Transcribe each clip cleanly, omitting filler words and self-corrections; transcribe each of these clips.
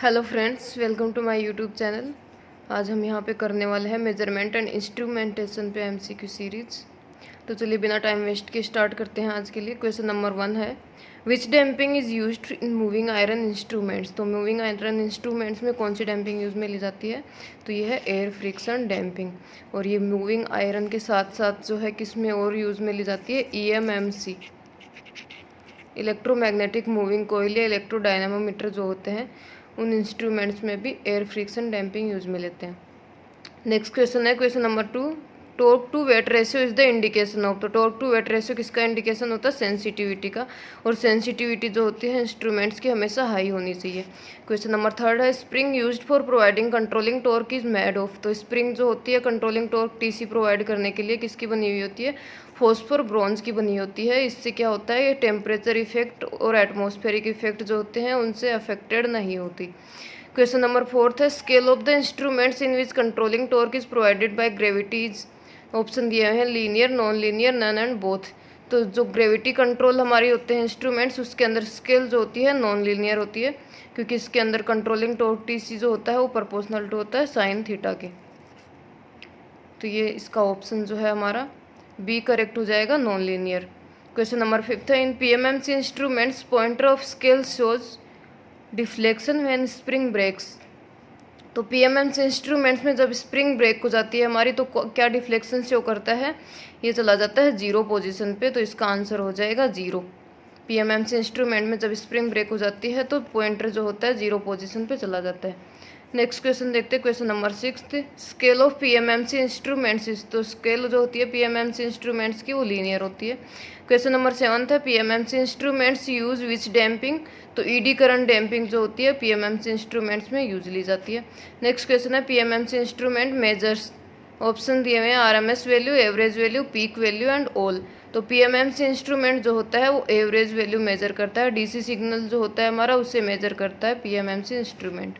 Hello friends, welcome to my YouTube channel. आज हम यहाँ पे करने वाले हैं मेजरमेंट एंड इंस्ट्रूमेंटेशन पे एमसीक्यू सीरीज। तो चलिए बिना टाइम वेस्ट के स्टार्ट करते हैं। आज के लिए क्वेश्चन नंबर 1 है, which damping is used in moving iron instruments. तो मूविंग आयरन इंस्ट्रूमेंट्स में कौन सी डैम्पिंग यूज़ में ली जाती है? तो ये है एयर फ्रिक्शन डैम्पिंग। और ये मूविंग आयरन के साथ साथ जो है किस में और यूज़ में ली जाती है? EMMC, इलेक्ट्रोमैग्नेटिक मूविंग कोयल या इलेक्ट्रोडायनामोमीटर जो होते हैं उन इंस्ट्रूमेंट्स में भी एयर फ्रिक्शन डैम्पिंग यूज में लेते हैं। नेक्स्ट क्वेश्चन है question number 2, torque to weight ratio is the indication of. तो टॉर्क टू वेट रेशियो किसका इंडिकेशन होता है? सेंसिटिविटी का। और सेंसिटिविटी जो होती है इंस्ट्रूमेंट्स की हमेशा हाई होनी चाहिए। क्वेश्चन नंबर 3 है, spring used for providing controlling torque is made of. तो स्प्रिंग जो होती है कंट्रोलिंग टॉर्क टीसी प्रोवाइड करने के लिए किसकी बनी हुई होती है? फॉस्फोर ब्रॉन्ज की बनी होती है। इससे क्या होता है, ये टेम्परेचर इफेक्ट और एटमॉस्फेरिक इफेक्ट जो होते हैं उनसे अफेक्टेड नहीं होती। क्वेश्चन नंबर 4 है, scale of the instruments in which controlling torque is provided by gravities. Option दिए हुए हैं linear, non linear, none and both. तो जो ग्रेविटी कंट्रोल हमारी होते हैं इंस्ट्रूमेंट्स, उसके अंदर स्केल जो होती है नॉन लीनियर होती है, क्योंकि इसके अंदर कंट्रोलिंग टॉर्क टीसी जो होता है वो प्रोपोर्शनल टू होता है साइन थीटा के। तो ये इसका ऑप्शन जो है हमारा बी करेक्ट हो जाएगा, नॉन लीनियर। क्वेश्चन नंबर 5 है, in PMMC instruments pointer off scale shows deflection when spring breaks. तो पीएमएमसी इंस्ट्रूमेंट्स में जब स्प्रिंग ब्रेक हो जाती है हमारी तो क्या डिफ्लेक्शन शो करता है? ये चला जाता है 0 पोजीशन पे। तो इसका आंसर हो जाएगा 0। पीएमएमसी इंस्ट्रूमेंट में जब स्प्रिंग ब्रेक हो जाती है तो पॉइंटर जो होता है 0 पोजीशन पे चला जाता है। नेक्स्ट क्वेश्चन देखते हैं, question number 6, scale of PMMC instruments. तो स्केल जो होती है पीएमएमसी इंस्ट्रूमेंट्स की वो लीनियर होती है। क्वेश्चन नंबर 7 है, PMMC instruments use which damping. तो ईडी करंट डैम्पिंग जो होती है पीएमएमसी इंस्ट्रूमेंट्स में यूज ली जाती है। नेक्स्ट क्वेश्चन है, पीएमएमसी इंस्ट्रूमेंट मेजर्स। ऑप्शन दिए हुए हैं RMS value, average value, peak value and all. तो पीएमएमसी इंस्ट्रूमेंट जो होता है वो एवरेज वैल्यू मेजर करता है। डीसी सिग्नल जो होता है हमारा उससे मेजर करता है पीएमएमसी इंस्ट्रूमेंट।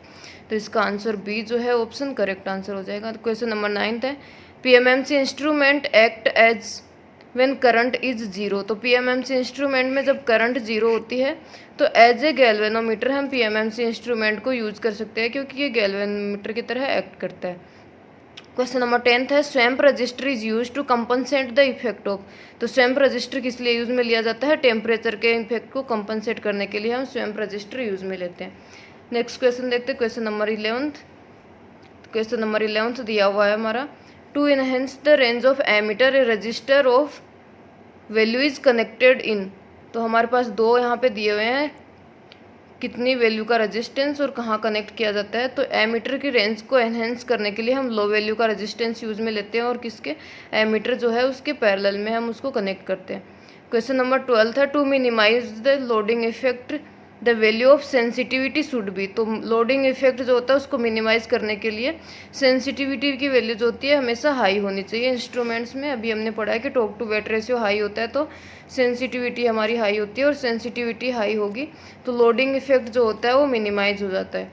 तो इसका आंसर बी जो है ऑप्शन करेक्ट आंसर हो जाएगा। क्वेश्चन नंबर 9 है, PMMC instrument act as when current is 0। तो पीएमएमसी इंस्ट्रूमेंट में जब करंट 0 होती है तो एज ए गैल्वेनोमीटर हम पीएमएमसी इंस्ट्रूमेंट को यूज कर सकते हैं, क्योंकि ये गैल्वेनोमीटर की तरह एक्ट करता है। क्वेश्चन नंबर 10 है, swamp resistor is use to compensate the effect of. तो स्वैम्प रजिस्टर किस लिए यूज में लिया जाता है? टेम्परेचर के इफेक्ट को कंपनसेट करने के लिए हम स्वैम्प रजिस्टर यूज में लेते हैं। नेक्स्ट क्वेश्चन देखते हैं, क्वेश्चन नंबर 11। क्वेश्चन नंबर 11 दिया हुआ है हमारा, to enhance the range of ammeter a resistor of value is connected in. तो हमारे पास दो यहाँ पे दिए हुए हैं, कितनी वैल्यू का रेजिस्टेंस और कहाँ कनेक्ट किया जाता है। तो एमीटर की रेंज को एनहेंस करने के लिए हम लो वैल्यू का रेजिस्टेंस यूज में लेते हैं और किसके एमीटर जो है उसके पैरेलल में हम उसको कनेक्ट करते हैं। क्वेश्चन नंबर 12 है, to minimise the loading effect the value of sensitivity should be. तो लोडिंग इफेक्ट जो होता है उसको मिनिमाइज करने के लिए सेंसिटिविटी की वैल्यू जो होती है हमेशा हाई होनी चाहिए इंस्ट्रूमेंट्स में। अभी हमने पढ़ा है कि torque to weight ratio high होता है तो सेंसिटिविटी हमारी हाई होती है, और सेंसिटिविटी हाई होगी तो लोडिंग इफेक्ट जो होता है वो मिनिमाइज हो जाता है।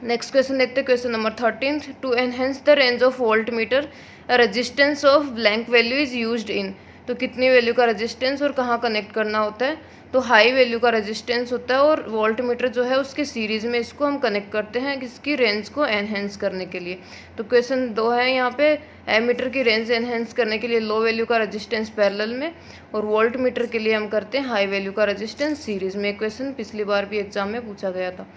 नेक्स्ट क्वेश्चन देखते हैं, question number 13, to enhance the range of voltmeter resistance of blank value is used in. तो कितनी वैल्यू का रेजिस्टेंस और कहाँ कनेक्ट करना होता है? तो हाई वैल्यू का रेजिस्टेंस होता है और वोल्ट मीटर जो है उसके सीरीज में इसको हम कनेक्ट करते हैं किसकी रेंज को एनहेंस करने के लिए। तो क्वेश्चन 2 है यहाँ पे, एमीटर की रेंज एनहेंस करने के लिए लो वैल्यू का रेजिस्टेंस पैरेलल में, और वोल्ट मीटर के लिए हम करते हैं हाई वैल्यू का रेजिस्टेंस सीरीज में। क्वेश्चन पिछली बार भी एग्जाम में पूछा गया था।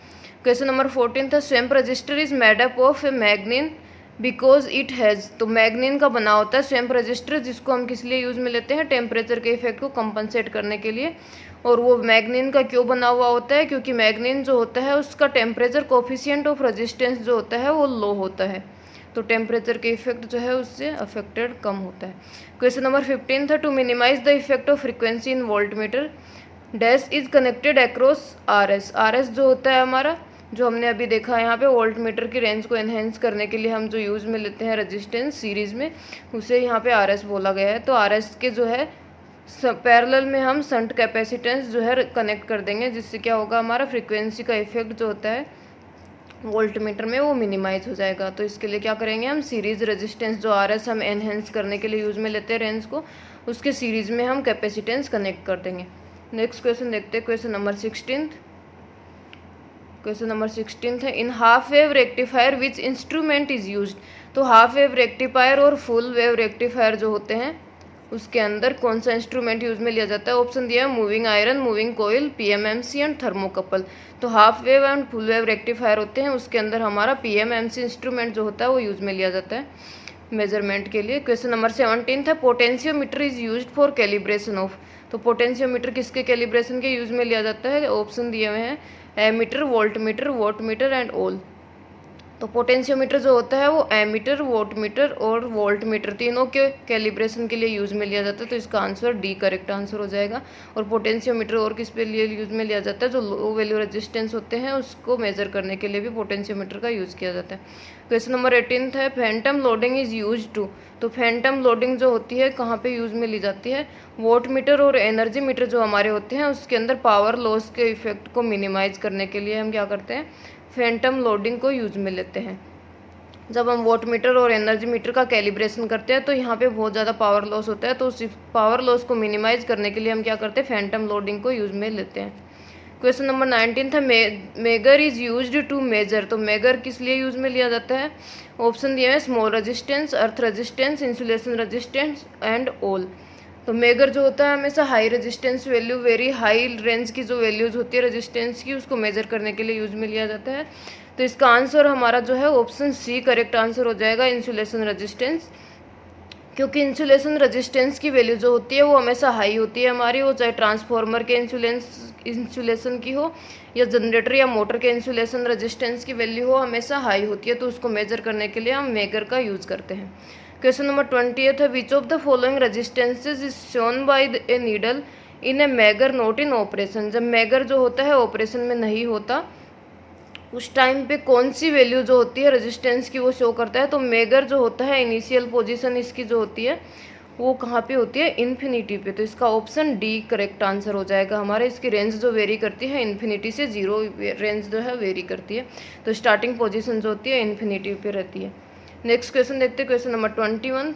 क्वेश्चन नंबर 14 था, swamp resistor is made up of A मैग्नीन because it has. तो मैग्नीन का बना होता है स्वैम्प रजिस्टर, जिसको हम किस लिए यूज़ में लेते हैं? टेम्परेचर के इफेक्ट को कंपनसेट करने के लिए। और वो मैग्नीन का क्यों बना हुआ होता है? क्योंकि मैग्नीन जो होता है उसका टेम्परेचर कोफिशिएंट ऑफ रेजिस्टेंस जो होता है वो लो होता है, तो टेम्परेचर के इफेक्ट जो है उससे अफेक्टेड कम होता है। क्वेश्चन नंबर 15 था, to minimise the effect of frequency in voltmeter dash is connected across R S. R S जो होता है हमारा, जो हमने अभी देखा है यहाँ पे, वोल्ट मीटर की रेंज को एनहेंस करने के लिए हम जो यूज़ में लेते हैं रेजिस्टेंस सीरीज में, उसे यहाँ पे आर एस बोला गया है। तो आर एस के जो है पैरेलल में हम शंट कैपेसिटेंस जो है कनेक्ट कर देंगे, जिससे क्या होगा, हमारा फ्रीक्वेंसी का इफेक्ट जो होता है वोल्ट मीटर में वो मिनिमाइज हो जाएगा। तो इसके लिए क्या करेंगे, हम सीरीज रेजिस्टेंस जो आर एस हम एनहेंस करने के लिए यूज़ में लेते हैं रेंज को, उसके सीरीज में हम कैपेसिटेंस कनेक्ट कर देंगे। नेक्स्ट क्वेश्चन देखते हैं, क्वेश्चन नंबर 16। क्वेश्चन नंबर 16 है in half wave rectifier which instrument is used. तो हाफ वेव रेक्टिफायर और फुल वेव रेक्टिफायर जो होते हैं उसके अंदर कौन सा इंस्ट्रूमेंट यूज में लिया जाता है। ऑप्शन दिया है moving iron, moving coil, PMMC and thermocouple. तो half wave and full wave rectifier होते हैं, उसके अंदर हमारा पीएमएमसी इंस्ट्रूमेंट जो होता है वो यूज में लिया जाता है मेजरमेंट के लिए। क्वेश्चन नंबर 17 है potentiometer is use for calibration of. तो पोटेंशियोमीटर किसके कैलिब्रेशन के यूज में लिया जाता है। ऑप्शन दिए हुए हैं एमीटर, वोल्टमीटर, वोटमीटर एंड ऑल। तो पोटेंशियोमीटर जो होता है वो एमीटर, वोटमीटर और वोल्टमीटर तीनों के कैलिब्रेशन के लिए यूज में लिया जाता है। तो इसका आंसर डी करेक्ट आंसर हो जाएगा। और पोटेंशियोमीटर और किस पे लिए यूज में लिया जाता है, जो लो वैल्यू रेजिस्टेंस होते हैं उसको मेजर करने के लिए भी पोटेंशियोमीटर का यूज किया जाता है। क्वेश्चन नंबर 18 है phantom loading is use to. तो फैंटम लोडिंग जो होती है कहाँ पे यूज में ली जाती है। वोटमीटर और एनर्जी मीटर जो हमारे होते हैं उसके अंदर पावर लॉस के इफेक्ट को मिनिमाइज करने के लिए हम क्या करते हैं, फैंटम लोडिंग को यूज में लेते हैं। जब हम वोटमीटर और एनर्जी मीटर का कैलिब्रेशन करते हैं तो यहाँ पे बहुत ज़्यादा पावर लॉस होता है, तो उस पावर लॉस को मिनिमाइज करने के लिए हम क्या करते हैं, फैंटम लोडिंग को यूज में लेते हैं। क्वेश्चन नंबर 19 था megger is used to measure. तो मेगर किस लिए यूज में लिया जाता है। ऑप्शन दिए हैं small resistance, earth resistance, insulation resistance and all. तो मेगर जो होता है हमेशा high resistance value, very high range की जो वैल्यूज होती है रेजिस्टेंस की, उसको मेजर करने के लिए यूज में लिया जाता है। तो इसका आंसर हमारा जो है ऑप्शन सी करेक्ट आंसर हो जाएगा, इंसुलेशन रेजिस्टेंस। क्योंकि इंसुलेशन रेजिस्टेंस की वैल्यू जो होती है वो हमेशा हाई होती है हमारी, वो चाहे ट्रांसफार्मर के इंसुलेशन की हो या जनरेटर या मोटर के इंसुलेशन रेजिस्टेंस की वैल्यू हो, हमेशा हाई होती है। तो उसको मेजर करने के लिए हम मेगर का यूज करते हैं। क्वेश्चन नंबर 28 है विच of the following resistances is shown by a needle in A megger not in operation. जब मेगर जो होता है ऑपरेशन में नहीं होता उस टाइम पे कौन सी वैल्यू जो होती है रेजिस्टेंस की वो शो करता है। तो मेगर जो होता है इनिशियल पोजीशन इसकी जो होती है वो कहाँ पे होती है, इन्फिनिटी पे। तो इसका ऑप्शन डी करेक्ट आंसर हो जाएगा हमारे। इसकी रेंज जो वेरी करती है इन्फिनिटी से 0 रेंज जो है वेरी करती है। तो स्टार्टिंग पोजीशन जो होती है इन्फिनिटी पे रहती है। नेक्स्ट क्वेश्चन देखते हैं, question number 21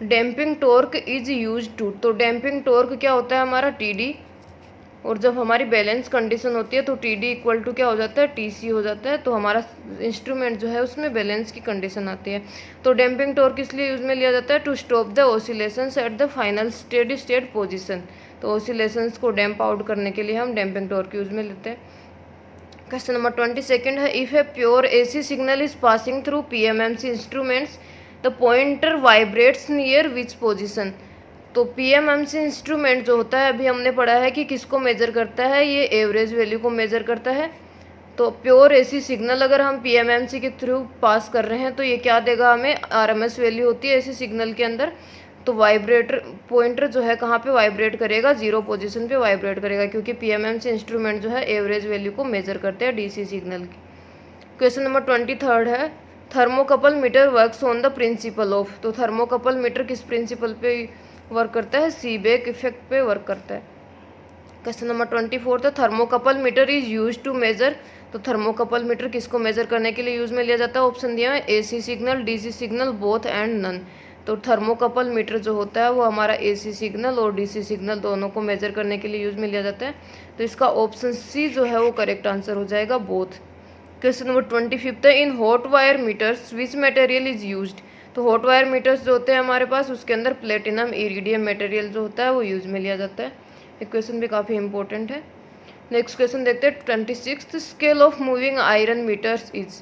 damping torque is use to. तो डैम्पिंग टॉर्क क्या होता है हमारा, टीडी। और जब हमारी बैलेंस कंडीशन होती है तो टीडी इक्वल टू क्या हो जाता है, टीसी हो जाता है। तो हमारा इंस्ट्रूमेंट जो है उसमें बैलेंस की कंडीशन आती है। तो डैम्पिंग टॉर्क किस लिए यूज में लिया जाता है, to stop the oscillations at the final steady state position. तो ऑसिलेशंस को डैम्प आउट करने के लिए हम डैम्पिंग टॉर्क यूज में लेते हैं। क्वेश्चन नंबर 22 है if a pure AC signal is passing through PMMC instruments the pointer vibrates near which position. तो पीएमएमसी इंस्ट्रूमेंट जो होता है अभी हमने पढ़ा है कि किसको मेजर करता है, ये एवरेज वैल्यू को मेजर करता है। तो प्योर एसी सिग्नल अगर हम पीएमएमसी के थ्रू पास कर रहे हैं तो ये क्या देगा हमें, आरएमएस वैल्यू होती है एसी सिग्नल के अंदर। तो वाइब्रेटर पॉइंटर जो है कहाँ पे वाइब्रेट करेगा, 0 पोजीशन पे वाइब्रेट करेगा, क्योंकि पीएमएमसी इंस्ट्रूमेंट जो है एवरेज वैल्यू को मेजर करते हैं डीसी सिग्नल की। क्वेश्चन नंबर 23 है thermocouple meter works on the principle of. तो थर्मोकपल मीटर किस प्रिंसिपल पे वर्क करता है, सीबेक इफेक्ट पे वर्क करता है। क्वेश्चन नंबर 24 था thermocouple meter is use to measure. तो थर्मोकपल मीटर किसको मेजर करने के लिए यूज में लिया जाता है। ऑप्शन दिया है AC signal, DC signal, both and none. तो थर्मोकपल मीटर जो होता है वो हमारा एसी सिग्नल और डीसी सिग्नल दोनों को मेजर करने के लिए यूज में लिया जाता है। तो इसका ऑप्शन सी जो है वो करेक्ट आंसर हो जाएगा, बोथ। क्वेश्चन नंबर 25 है in hot wire meters which material is used. तो हॉट वायर मीटर्स जो होते हैं हमारे पास उसके अंदर प्लेटिनम इरिडियम मटेरियल जो होता है वो यूज में लिया जाता है। ये क्वेश्चन भी काफ़ी इंपॉर्टेंट है। नेक्स्ट क्वेश्चन देखते हैं 26 scale of moving iron meters is.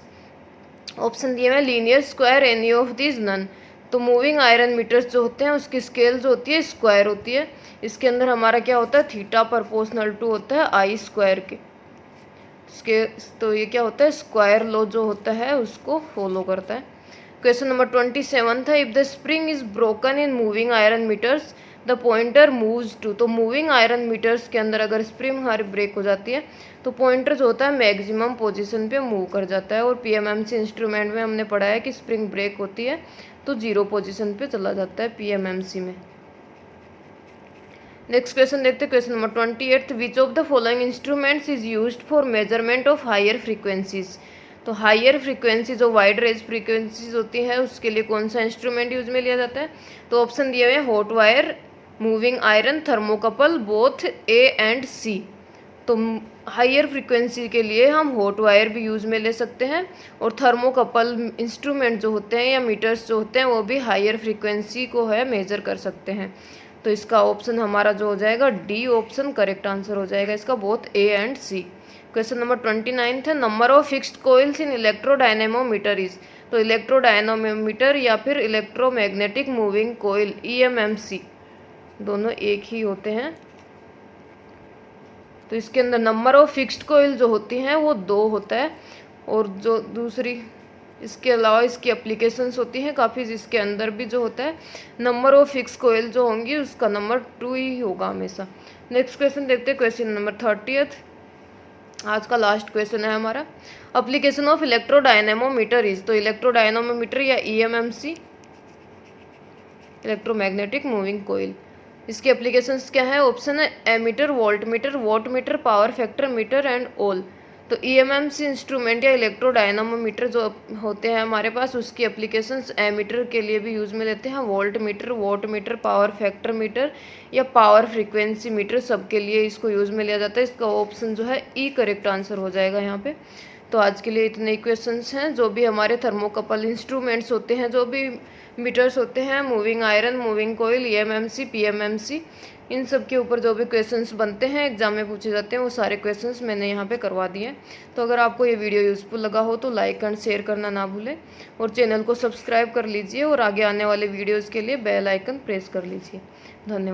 Option दिए हैं linear, square, any of this, none. तो मूविंग आयरन मीटर्स जो होते हैं उसकी स्केल जो होती है स्क्वायर होती है। इसके अंदर हमारा क्या होता है, थीटा प्रोपोर्शनल टू होता है आई स्क्वायर के स्केल। तो ये क्या होता है, स्क्वायर लॉ जो होता है उसको फॉलो करता है। क्वेश्चन नंबर 27 था if the spring is broken in moving iron meters the pointer moves to. तो मूविंग आयरन मीटर्स के अंदर अगर स्प्रिंग हमारी ब्रेक हो जाती है तो पॉइंटर जो होता है मैक्सिमम पोजीशन पे मूव कर जाता है। और पीएमएमसी इंस्ट्रूमेंट में हमने पढ़ा है कि स्प्रिंग ब्रेक होती है तो 0 पोजीशन पे चला जाता है पीएमएमसी में। नेक्स्ट क्वेश्चन देखते हैं, question number 28 which of the following instruments is used for measurement of higher frequencies. तो हायर फ्रीक्वेंसी जो वाइड रेंज फ्रीक्वेंसीज होती है उसके लिए कौन सा इंस्ट्रूमेंट यूज में लिया जाता है। तो ऑप्शन दिए हुए हैं hot wire, moving iron, thermocouple, both A and C. तो हाइयर फ्रीक्वेंसी के लिए हम हॉट वायर भी यूज़ में ले सकते हैं, और थर्मोकपल इंस्ट्रूमेंट जो होते हैं या मीटर्स जो होते हैं वो भी हाइयर फ्रीक्वेंसी को है मेजर कर सकते हैं। तो इसका ऑप्शन हमारा जो हो जाएगा डी ऑप्शन करेक्ट आंसर हो जाएगा इसका, both A and C. Question number 29 है, number of fixed coils in electrodynamometer is. तो इलेक्ट्रोडायनेमोमीटर या फिर इलेक्ट्रोमैग्नेटिक मूविंग कोइल EMMC दोनों एक ही होते हैं। तो इसके अंदर नंबर ऑफ फिक्स्ड कोइल जो होती हैं वो 2 होता है, और जो दूसरी इसके अलावा इसकी एप्लीकेशंस होती हैं काफ़ी, जिसके अंदर भी जो होता है नंबर ऑफ फिक्स कोयल जो होंगी उसका नंबर 2 ही होगा हमेशा। नेक्स्ट क्वेश्चन देखते हैं, क्वेश्चन नंबर 30th, आज का लास्ट क्वेश्चन है हमारा। Application of electrodynamometer is. तो इलेक्ट्रोडायनेमोमीटर या EMMC इलेक्ट्रोमैग्नेटिक मूविंग कोयल, इसकी एप्लीकेशंस क्या है? ऑप्शन है ammeter, voltmeter, wattmeter, power factor meter and all. तो EMMC इंस्ट्रूमेंट या इलेक्ट्रोडायनामोमीटर जो होते हैं हमारे पास, उसकी एप्लीकेशंस एमीटर के लिए भी यूज़ में लेते हैं, voltmeter, wattmeter, power factor metre या पावर फ्रीक्वेंसी मीटर, सबके लिए इसको यूज़ में लिया जाता है। इसका ऑप्शन जो है ई करेक्ट आंसर हो जाएगा यहाँ पे। तो आज के लिए इतने ही क्वेश्चंस हैं। जो भी हमारे थर्मोकपल इंस्ट्रूमेंट्स होते हैं, जो भी मीटर्स होते हैं, moving iron, moving coil, EMMC, PMMC, इन सब के ऊपर जो भी क्वेश्चंस बनते हैं एग्जाम में पूछे जाते हैं वो सारे क्वेश्चंस मैंने यहाँ पे करवा दिए हैं। तो अगर आपको ये वीडियो यूज़फुल लगा हो तो लाइक एंड शेयर करना ना भूलें, और चैनल को सब्सक्राइब कर लीजिए, और आगे आने वाले वीडियोज़ के लिए बेल आइकन प्रेस कर लीजिए। धन्यवाद।